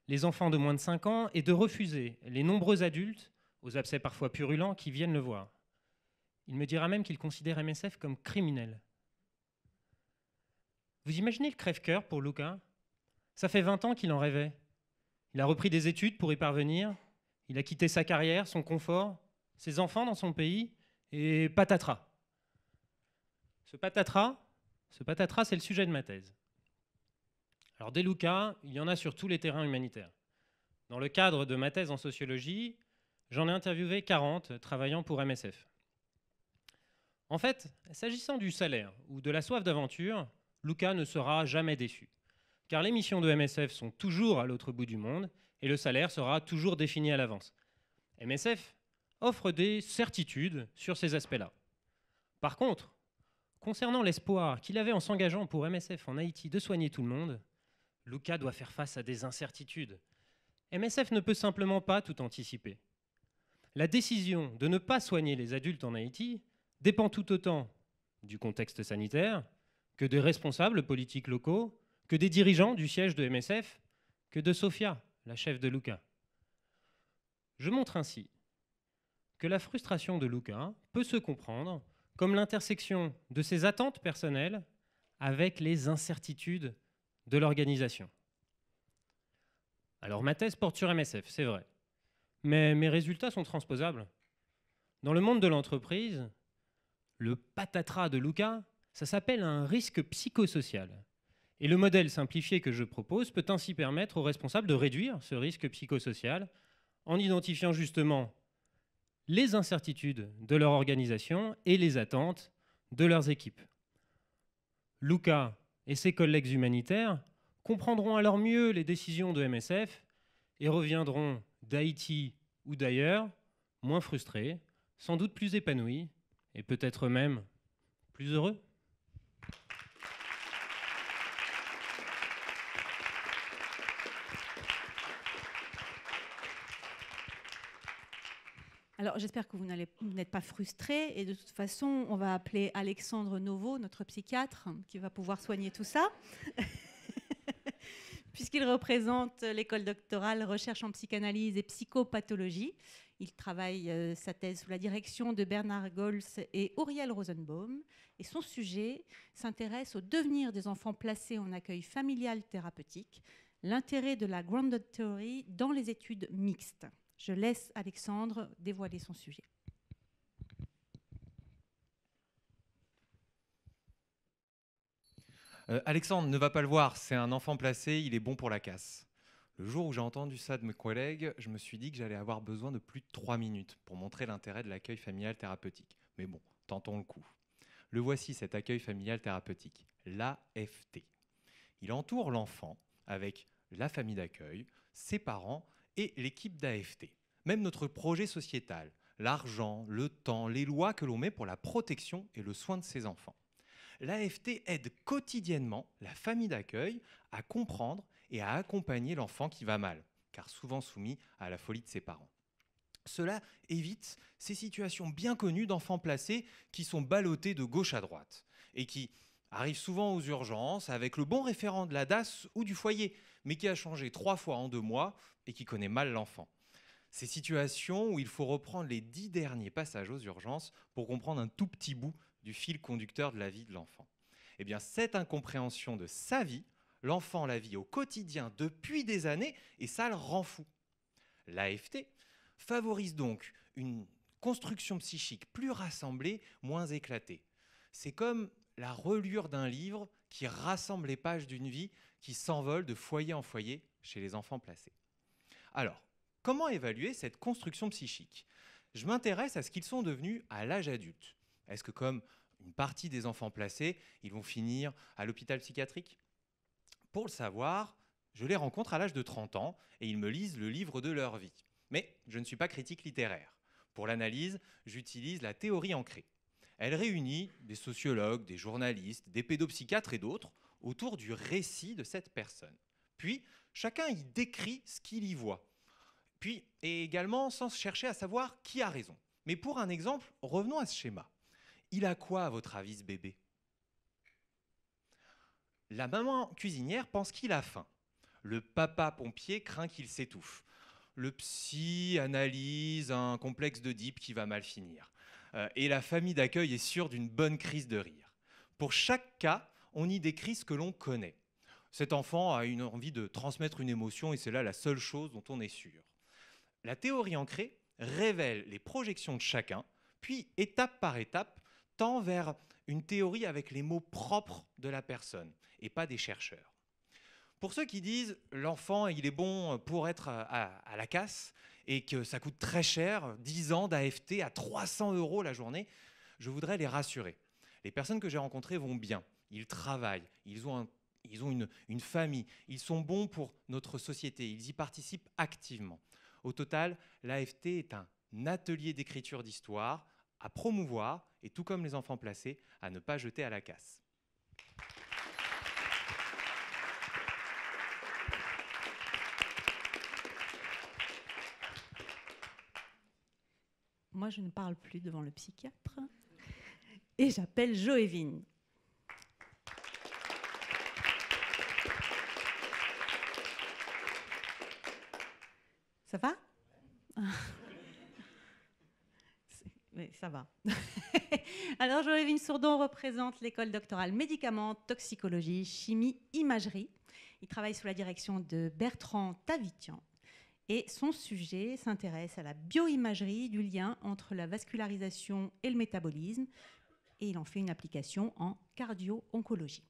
les enfants de moins de 5 ans et de refuser les nombreux adultes, aux abcès parfois purulents, qui viennent le voir. Il me dira même qu'il considère MSF comme criminel. Vous imaginez le crève-cœur pour Luca? Ça fait 20 ans qu'il en rêvait. Il a repris des études pour y parvenir, il a quitté sa carrière, son confort, ses enfants dans son pays, et patatras. Ce patatras, c'est le sujet de ma thèse. Alors des Luca, il y en a sur tous les terrains humanitaires. Dans le cadre de ma thèse en sociologie, j'en ai interviewé 40 travaillant pour MSF. En fait, s'agissant du salaire ou de la soif d'aventure, Luca ne sera jamais déçu. Car les missions de MSF sont toujours à l'autre bout du monde et le salaire sera toujours défini à l'avance. MSF offre des certitudes sur ces aspects-là. Par contre, concernant l'espoir qu'il avait en s'engageant pour MSF en Haïti de soigner tout le monde, Luca doit faire face à des incertitudes. MSF ne peut simplement pas tout anticiper. La décision de ne pas soigner les adultes en Haïti dépend tout autant du contexte sanitaire que des responsables politiques locaux, que des dirigeants du siège de MSF, que de Sofia, la chef de Luca. Je montre ainsi que la frustration de Luca peut se comprendre comme l'intersection de ses attentes personnelles avec les incertitudes de l'organisation. Alors ma thèse porte sur MSF, c'est vrai, mais mes résultats sont transposables. Dans le monde de l'entreprise, le patatras de Luca, ça s'appelle un risque psychosocial. Et le modèle simplifié que je propose peut ainsi permettre aux responsables de réduire ce risque psychosocial en identifiant justement les incertitudes de leur organisation et les attentes de leurs équipes. Luca et ses collègues humanitaires comprendront alors mieux les décisions de MSF et reviendront d'Haïti ou d'ailleurs moins frustrés, sans doute plus épanouis et peut-être même plus heureux. Alors, j'espère que vous n'êtes pas frustrés. Et de toute façon, on va appeler Alexandre Novo, notre psychiatre, qui va pouvoir soigner tout ça. Puisqu'il représente l'école doctorale Recherche en psychanalyse et psychopathologie. Il travaille sa thèse sous la direction de Bernard Gols et Auriel Rosenbaum. Et son sujet s'intéresse au devenir des enfants placés en accueil familial thérapeutique, l'intérêt de la Grounded Theory dans les études mixtes. Je laisse Alexandre dévoiler son sujet. Alexandre ne va pas le voir, c'est un enfant placé, il est bon pour la casse. Le jour où j'ai entendu ça de mes collègues, je me suis dit que j'allais avoir besoin de plus de 3 minutes pour montrer l'intérêt de l'accueil familial thérapeutique. Mais bon, tentons le coup. Le voici, cet accueil familial thérapeutique, l'AFT. Il entoure l'enfant avec la famille d'accueil, ses parents et l'équipe d'AFT. Même notre projet sociétal, l'argent, le temps, les lois que l'on met pour la protection et le soin de ses enfants. L'AFT aide quotidiennement la famille d'accueil à comprendre et à accompagner l'enfant qui va mal, car souvent soumis à la folie de ses parents. Cela évite ces situations bien connues d'enfants placés qui sont ballottés de gauche à droite et qui arrivent souvent aux urgences avec le bon référent de la DAS ou du foyer, mais qui a changé 3 fois en 2 mois et qui connaît mal l'enfant. Ces situations où il faut reprendre les 10 derniers passages aux urgences pour comprendre un tout petit bout du fil conducteur de la vie de l'enfant. Eh bien, cette incompréhension de sa vie, l'enfant la vit au quotidien depuis des années et ça le rend fou. L'AFT favorise donc une construction psychique plus rassemblée, moins éclatée. C'est comme la reliure d'un livre qui rassemble les pages d'une vie qui s'envole de foyer en foyer chez les enfants placés. Alors, comment évaluer cette construction psychique ? Je m'intéresse à ce qu'ils sont devenus à l'âge adulte. Est-ce que, comme une partie des enfants placés, ils vont finir à l'hôpital psychiatrique ? Pour le savoir, je les rencontre à l'âge de 30 ans et ils me lisent le livre de leur vie. Mais je ne suis pas critique littéraire. Pour l'analyse, j'utilise la théorie ancrée. Elle réunit des sociologues, des journalistes, des pédopsychiatres et d'autres autour du récit de cette personne. Puis, chacun y décrit ce qu'il y voit. Puis, et également sans chercher à savoir qui a raison. Mais pour un exemple, revenons à ce schéma. Il a quoi, à votre avis, ce bébé ? La maman cuisinière pense qu'il a faim. Le papa pompier craint qu'il s'étouffe. Le psy analyse un complexe d'Oedipe qui va mal finir. Et la famille d'accueil est sûre d'une bonne crise de rire. Pour chaque cas, on y décrit ce que l'on connaît. Cet enfant a une envie de transmettre une émotion et c'est là la seule chose dont on est sûr. La théorie ancrée révèle les projections de chacun, puis étape par étape, tend vers une théorie avec les mots propres de la personne et pas des chercheurs. Pour ceux qui disent l'enfant il est bon pour être à la casse et que ça coûte très cher, 10 ans d'AFT à 300 € la journée, je voudrais les rassurer. Les personnes que j'ai rencontrées vont bien, ils travaillent, ils ont une famille, ils sont bons pour notre société, ils y participent activement. Au total, l'AFT est un atelier d'écriture d'histoire à promouvoir et tout comme les enfants placés, à ne pas jeter à la casse. Moi, je ne parle plus devant le psychiatre. Et j'appelle Joévine. Ça va? Oui, ça va. Alors, Joévine Sourdon représente l'école doctorale médicaments, toxicologie, chimie, imagerie. Il travaille sous la direction de Bertrand Tavitian. Et son sujet s'intéresse à la bioimagerie du lien entre la vascularisation et le métabolisme. Et il en fait une application en cardio-oncologie.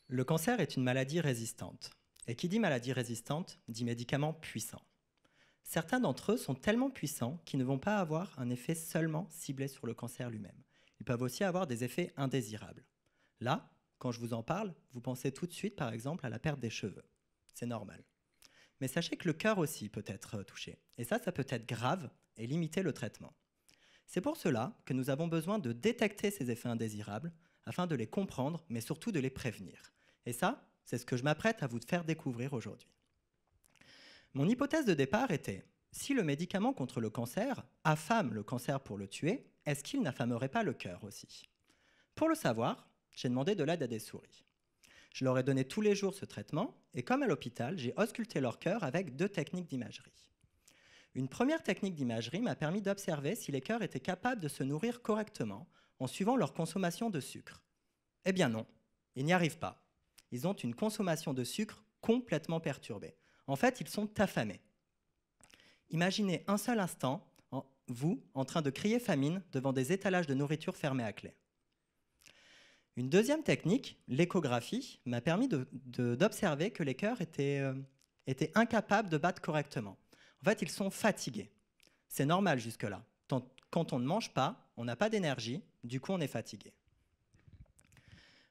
Le cancer est une maladie résistante. Et qui dit maladie résistante, dit médicaments puissants. Certains d'entre eux sont tellement puissants qu'ils ne vont pas avoir un effet seulement ciblé sur le cancer lui-même. Ils peuvent aussi avoir des effets indésirables. Là, quand je vous en parle, vous pensez tout de suite par exemple à la perte des cheveux. C'est normal. Mais sachez que le cœur aussi peut être touché. Et ça peut être grave et limiter le traitement. C'est pour cela que nous avons besoin de détecter ces effets indésirables afin de les comprendre, mais surtout de les prévenir. Et ça, c'est ce que je m'apprête à vous faire découvrir aujourd'hui. Mon hypothèse de départ était, si le médicament contre le cancer affame le cancer pour le tuer, est-ce qu'il n'affamerait pas le cœur aussi? Pour le savoir, j'ai demandé de l'aide à des souris. Je leur ai donné tous les jours ce traitement, et comme à l'hôpital, j'ai ausculté leur cœur avec 2 techniques d'imagerie. Une première technique d'imagerie m'a permis d'observer si les cœurs étaient capables de se nourrir correctement en suivant leur consommation de sucre. Eh bien non, ils n'y arrivent pas. Ils ont une consommation de sucre complètement perturbée. En fait, ils sont affamés. Imaginez un seul instant, vous, en train de crier famine devant des étalages de nourriture fermés à clé. Une deuxième technique, l'échographie, m'a permis d'observer que les cœurs étaient incapables de battre correctement. En fait, ils sont fatigués. C'est normal jusque-là. Quand on ne mange pas, on n'a pas d'énergie, du coup on est fatigué.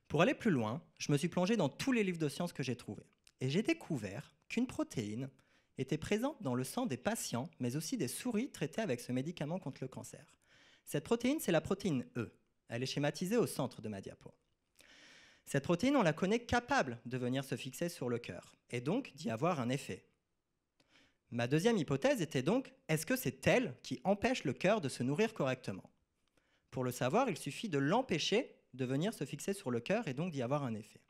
Pour aller plus loin, je me suis plongé dans tous les livres de sciences que j'ai trouvés. Et j'ai découvert qu'une protéine était présente dans le sang des patients, mais aussi des souris traitées avec ce médicament contre le cancer. Cette protéine, c'est la protéine E. Elle est schématisée au centre de ma diapo. Cette protéine, on la connaît capable de venir se fixer sur le cœur, et donc d'y avoir un effet. Ma deuxième hypothèse était donc, est-ce que c'est elle qui empêche le cœur de se nourrir correctement? Pour le savoir, il suffit de l'empêcher de venir se fixer sur le cœur et donc d'y avoir un effet.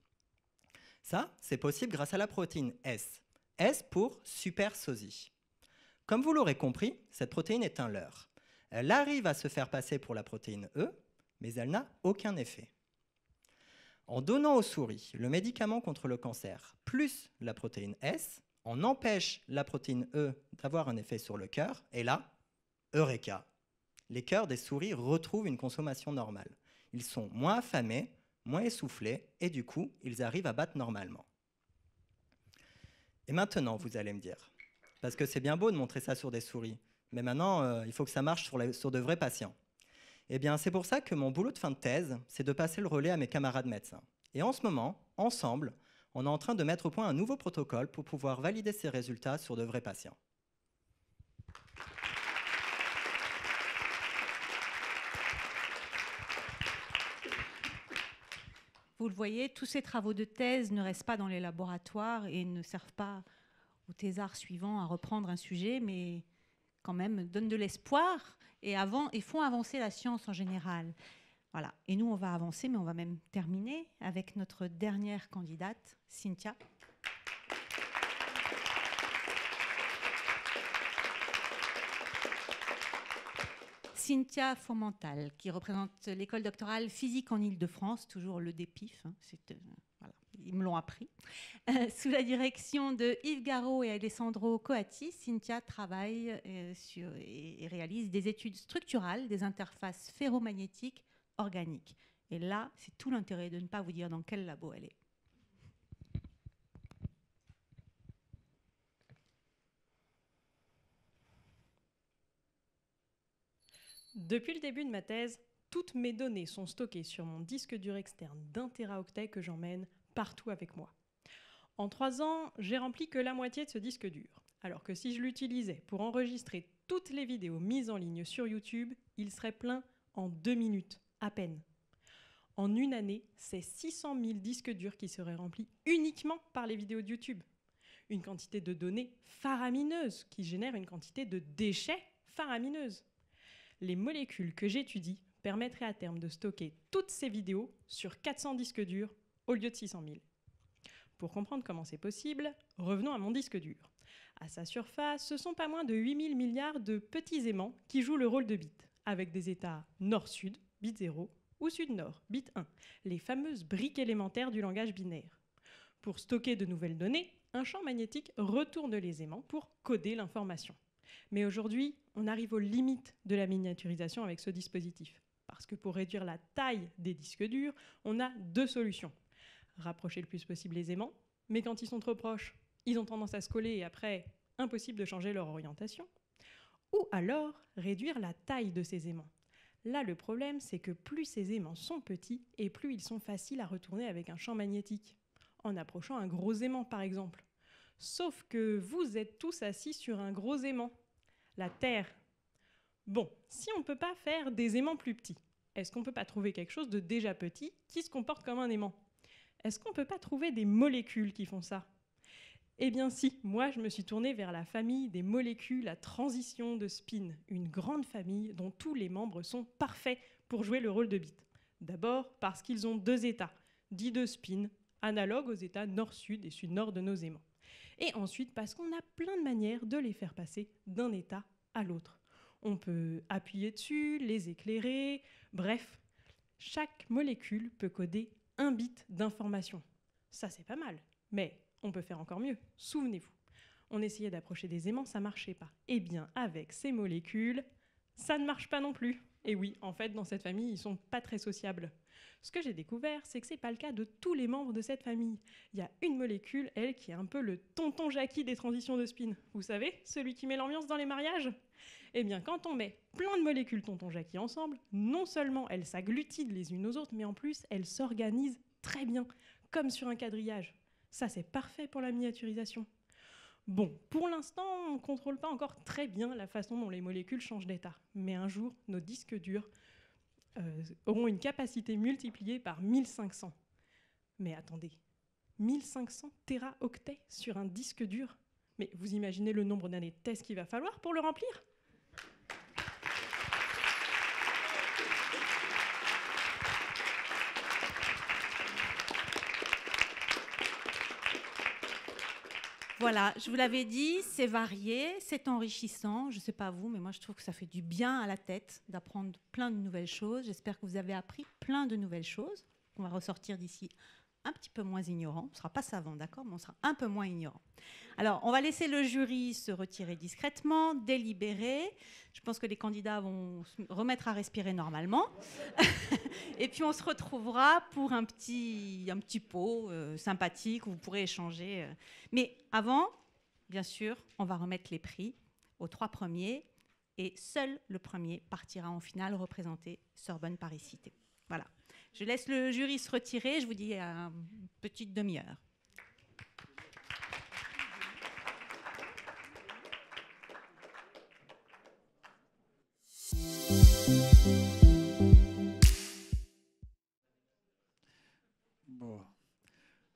Ça, c'est possible grâce à la protéine S. S pour supersosie. Comme vous l'aurez compris, cette protéine est un leurre. Elle arrive à se faire passer pour la protéine E, mais elle n'a aucun effet. En donnant aux souris le médicament contre le cancer plus la protéine S, on empêche la protéine E d'avoir un effet sur le cœur, et là, eureka! Les cœurs des souris retrouvent une consommation normale. Ils sont moins affamés, moins essoufflés, et du coup, ils arrivent à battre normalement. Et maintenant, vous allez me dire, parce que c'est bien beau de montrer ça sur des souris, mais maintenant, il faut que ça marche sur de vrais patients. Eh bien, c'est pour ça que mon boulot de fin de thèse, c'est de passer le relais à mes camarades médecins. Et en ce moment, ensemble, on est en train de mettre au point un nouveau protocole pour pouvoir valider ces résultats sur de vrais patients. Vous le voyez, tous ces travaux de thèse ne restent pas dans les laboratoires et ne servent pas au thésard suivant à reprendre un sujet, mais quand même donnent de l'espoir et font avancer la science en général. Voilà. Et nous, on va avancer, mais on va même terminer avec notre dernière candidate, Cynthia. Cynthia Fomental, qui représente l'école doctorale physique en Île-de-France, toujours le DEPIF, hein, voilà, ils me l'ont appris. Sous la direction de Yves Garot et Alessandro Coatti, Cynthia travaille et réalise des études structurales des interfaces ferromagnétiques organiques. Et là, c'est tout l'intérêt de ne pas vous dire dans quel labo elle est. Depuis le début de ma thèse, toutes mes données sont stockées sur mon disque dur externe d'1 Teraoctet que j'emmène partout avec moi. En 3 ans, j'ai rempli que la moitié de ce disque dur. Alors que si je l'utilisais pour enregistrer toutes les vidéos mises en ligne sur YouTube, il serait plein en 2 minutes, à peine. En une année, c'est 600 000 disques durs qui seraient remplis uniquement par les vidéos de YouTube. Une quantité de données faramineuse qui génère une quantité de déchets faramineuse. Les molécules que j'étudie permettraient à terme de stocker toutes ces vidéos sur 400 disques durs au lieu de 600 000. Pour comprendre comment c'est possible, revenons à mon disque dur. À sa surface, ce sont pas moins de 8000 milliards de petits aimants qui jouent le rôle de bits, avec des états nord-sud, bit 0, ou sud-nord, bit 1, les fameuses briques élémentaires du langage binaire. Pour stocker de nouvelles données, un champ magnétique retourne les aimants pour coder l'information. Mais aujourd'hui, on arrive aux limites de la miniaturisation avec ce dispositif. Parce que pour réduire la taille des disques durs, on a 2 solutions. Rapprocher le plus possible les aimants, mais quand ils sont trop proches, ils ont tendance à se coller et après, impossible de changer leur orientation. Ou alors, réduire la taille de ces aimants. Là, le problème, c'est que plus ces aimants sont petits et plus ils sont faciles à retourner avec un champ magnétique, en approchant un gros aimant par exemple. Sauf que vous êtes tous assis sur un gros aimant, la Terre. Bon, si on ne peut pas faire des aimants plus petits, est-ce qu'on ne peut pas trouver quelque chose de déjà petit qui se comporte comme un aimant? Est-ce qu'on ne peut pas trouver des molécules qui font ça? Eh bien si, moi je me suis tournée vers la famille des molécules à transition de spin, une grande famille dont tous les membres sont parfaits pour jouer le rôle de bit. D'abord parce qu'ils ont 2 états, dits de spin, analogues aux états nord-sud et sud-nord de nos aimants. Et ensuite parce qu'on a plein de manières de les faire passer d'un état à l'autre. On peut appuyer dessus, les éclairer, bref, chaque molécule peut coder 1 bit d'information. Ça c'est pas mal, mais on peut faire encore mieux. Souvenez-vous, on essayait d'approcher des aimants, ça marchait pas. Eh bien, avec ces molécules, ça ne marche pas non plus. Et oui, en fait, dans cette famille, ils sont pas très sociables. Ce que j'ai découvert, c'est que c'est pas le cas de tous les membres de cette famille. Il y a une molécule, elle, qui est un peu le tonton Jackie des transitions de spin. Vous savez, celui qui met l'ambiance dans les mariages? Eh bien, quand on met plein de molécules tonton Jackie ensemble, non seulement elles s'agglutinent les unes aux autres, mais en plus, elles s'organisent très bien, comme sur un quadrillage. Ça, c'est parfait pour la miniaturisation. Bon, pour l'instant, on ne contrôle pas encore très bien la façon dont les molécules changent d'état. Mais un jour, nos disques durs auront une capacité multipliée par 1500. Mais attendez, 1500 téraoctets sur un disque dur? Mais vous imaginez le nombre d'années de tests qu'il va falloir pour le remplir? Voilà, je vous l'avais dit, c'est varié, c'est enrichissant. Je ne sais pas vous, mais moi je trouve que ça fait du bien à la tête d'apprendre plein de nouvelles choses. J'espère que vous avez appris plein de nouvelles choses. On va ressortir d'ici un petit peu moins ignorant. On ne sera pas savant, d'accord, mais on sera un peu moins ignorant. Alors, on va laisser le jury se retirer discrètement, délibérer. Je pense que les candidats vont se remettre à respirer normalement. Et puis, on se retrouvera pour un petit pot sympathique où vous pourrez échanger. Mais avant, bien sûr, on va remettre les prix aux 3 premiers. Et seul le premier partira en finale représenter Sorbonne Paris Cité. Voilà. Je laisse le jury se retirer. Je vous dis à une petite demi-heure. Bon.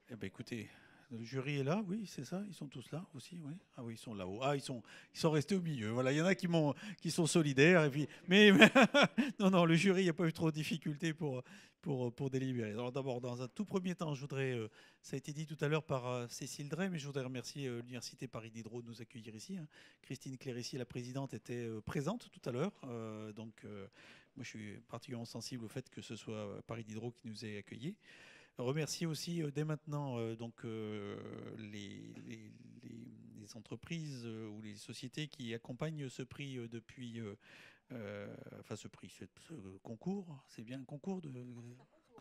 Eh bien, écoutez, le jury est là, oui, c'est ça. Ils sont tous là aussi, oui. Ah oui, ils sont là-haut. Ah, ils sont restés au milieu. Voilà, il y en a qui sont solidaires. Et puis, mais non, le jury, il n'y a pas eu trop de difficultés pour délibérer. Alors d'abord, dans un tout premier temps, je voudrais, ça a été dit tout à l'heure par Cécile Drey, mais je voudrais remercier l'Université Paris Diderot de nous accueillir ici. Christine Clérici, la présidente, était présente tout à l'heure. Donc, moi, je suis particulièrement sensible au fait que ce soit Paris Diderot qui nous ait accueillis. Remercier aussi dès maintenant les entreprises ou les sociétés qui accompagnent ce prix depuis, ce concours. C'est bien un concours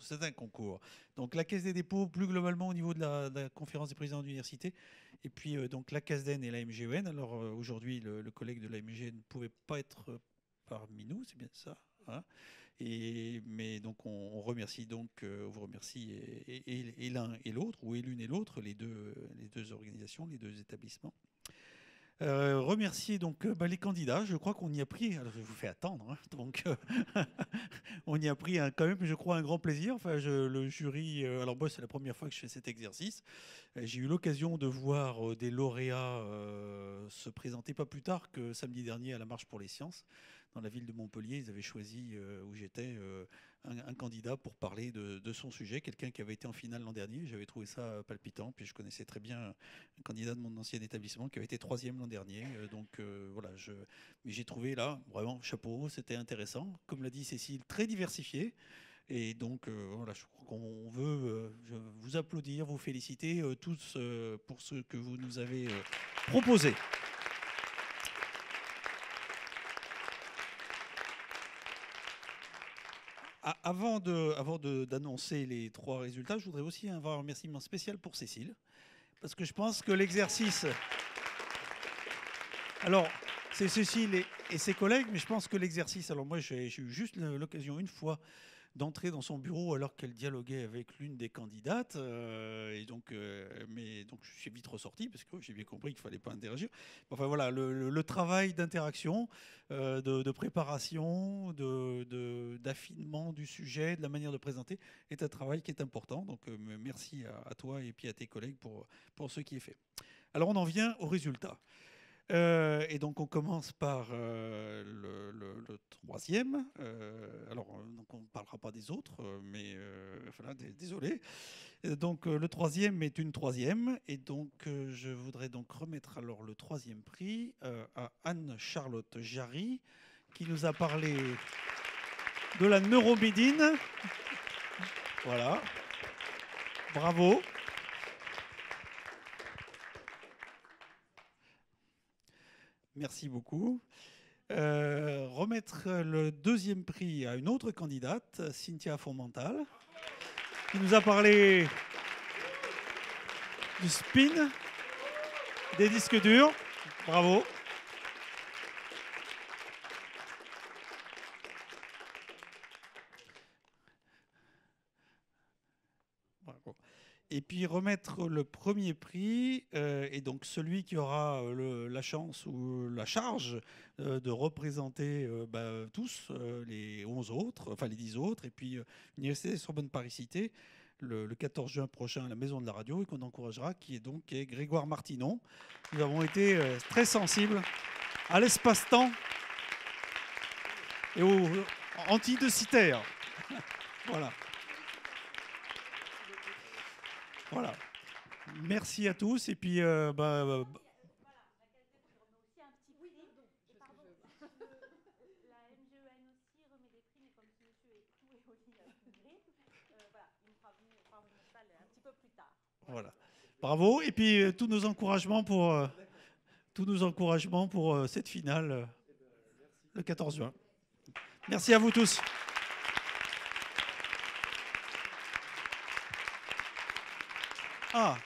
c'est un concours. Donc la Caisse des dépôts, plus globalement au niveau de la conférence des présidents d'université, et puis donc la CASDEN et la MGEN. Alors aujourd'hui, le collègue de la MGEN ne pouvait pas être parmi nous, c'est bien ça. Hein. Mais donc on remercie donc, vous remercie et l'un et l'autre, ou et l'une et l'autre, les deux organisations, les deux établissements. Remercier donc les candidats. Je crois qu'on y a pris. Alors, je vous fais attendre, hein, donc on y a pris quand même, je crois, un grand plaisir. Enfin, le jury. Alors moi, c'est la première fois que je fais cet exercice. J'ai eu l'occasion de voir des lauréats se présenter pas plus tard que samedi dernier à la Marche pour les Sciences. Dans la ville de Montpellier, ils avaient choisi où j'étais un candidat pour parler de son sujet, quelqu'un qui avait été en finale l'an dernier. J'avais trouvé ça palpitant, puis je connaissais très bien un candidat de mon ancien établissement qui avait été 3e l'an dernier. Donc voilà, mais j'ai trouvé là, vraiment, chapeau, c'était intéressant. Comme l'a dit Cécile, très diversifié. Et donc voilà, je crois qu'on veut vous applaudir, vous féliciter tous pour ce que vous nous avez proposé. Avant d'annoncer les 3 résultats, je voudrais aussi avoir un remerciement spécial pour Cécile, parce que je pense que l'exercice... Alors, c'est Cécile et ses collègues, mais je pense que l'exercice... Alors moi, j'ai eu juste l'occasion une fois d'entrer dans son bureau alors qu'elle dialoguait avec l'une des candidates. Donc je suis vite ressorti parce que j'ai bien compris qu'il ne fallait pas interagir. Enfin voilà, le travail d'interaction, de préparation, d'affinement du sujet, de la manière de présenter est un travail qui est important. Donc merci à toi et puis à tes collègues pour ce qui est fait. Alors on en vient aux résultats. Et donc on commence par le 3e. Alors donc on ne parlera pas des autres, mais voilà, désolé. Donc le 3e est une 3e, et donc je voudrais donc remettre alors le 3e prix à Anne-Charlotte Jarry, qui nous a parlé de la neuromédine. Voilà, bravo. Merci beaucoup. Remettre le 2e prix à une autre candidate, Cynthia Fourmental, qui nous a parlé du spin, des disques durs. Bravo. Bravo. Et puis remettre le 1er prix, et donc celui qui aura la chance ou la charge de représenter tous les 11 autres, enfin les 10 autres, et puis l'Université Sorbonne Paris-Cité, le 14 juin prochain à la Maison de la Radio, et qu'on encouragera, qui est Grégoire Martinon. Nous avons été très sensibles à l'espace-temps et aux antidocitaires. Voilà. Voilà. Merci à tous. Et puis, voilà. Bravo. Et puis, tous nos encouragements pour cette finale le 14 juin. Merci à vous tous. Ah,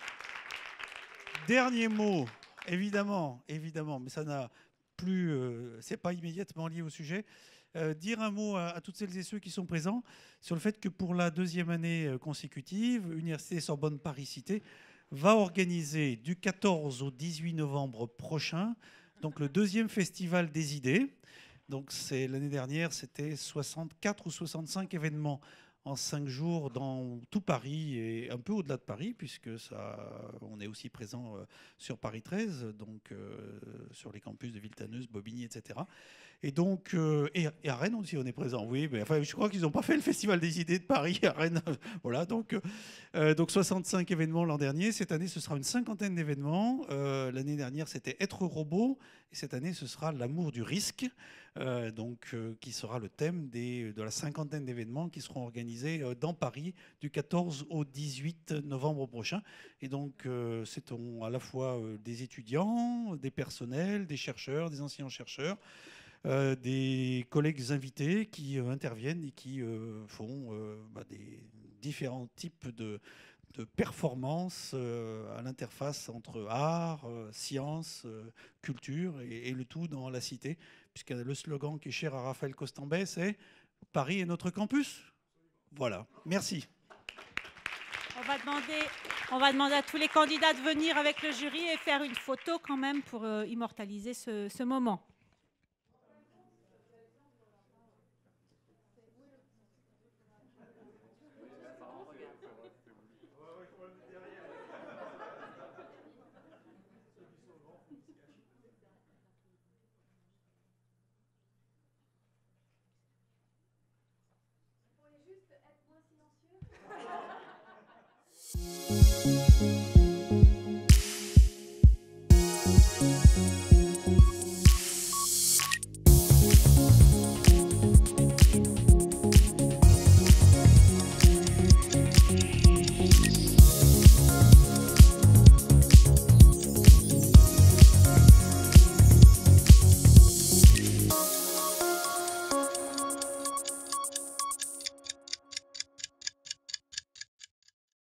dernier mot, évidemment, mais ça n'a plus, c'est pas immédiatement lié au sujet. Dire un mot à toutes celles et ceux qui sont présents sur le fait que pour la 2e année consécutive, Université Sorbonne Paris-Cité va organiser du 14 au 18 novembre prochain, donc le 2e festival des idées. Donc l'année dernière, c'était 64 ou 65 événements en 5 jours dans tout Paris et un peu au-delà de Paris, puisque on est aussi présent sur Paris 13, donc sur les campus de Villetaneuse, Bobigny, etc. Et donc, et à Rennes aussi, on est présent. Oui, mais enfin, je crois qu'ils n'ont pas fait le Festival des idées de Paris à Rennes. Voilà, donc 65 événements l'an dernier. Cette année, ce sera une 50aine d'événements. L'année dernière, c'était Être robot. Et cette année, ce sera L'amour du risque, qui sera le thème de la 50aine d'événements qui seront organisés dans Paris du 14 au 18 novembre prochain. Et donc, c'est à la fois des étudiants, des personnels, des chercheurs, des anciens chercheurs, des collègues invités qui interviennent et qui font des différents types de performances à l'interface entre art, science, culture, et le tout dans la cité, puisque le slogan qui est cher à Raphaël Costambet, c'est Paris est notre campus. Voilà, merci. On va demander à tous les candidats de venir avec le jury et faire une photo quand même pour immortaliser ce moment. Vous pouvez juste être moins silencieux.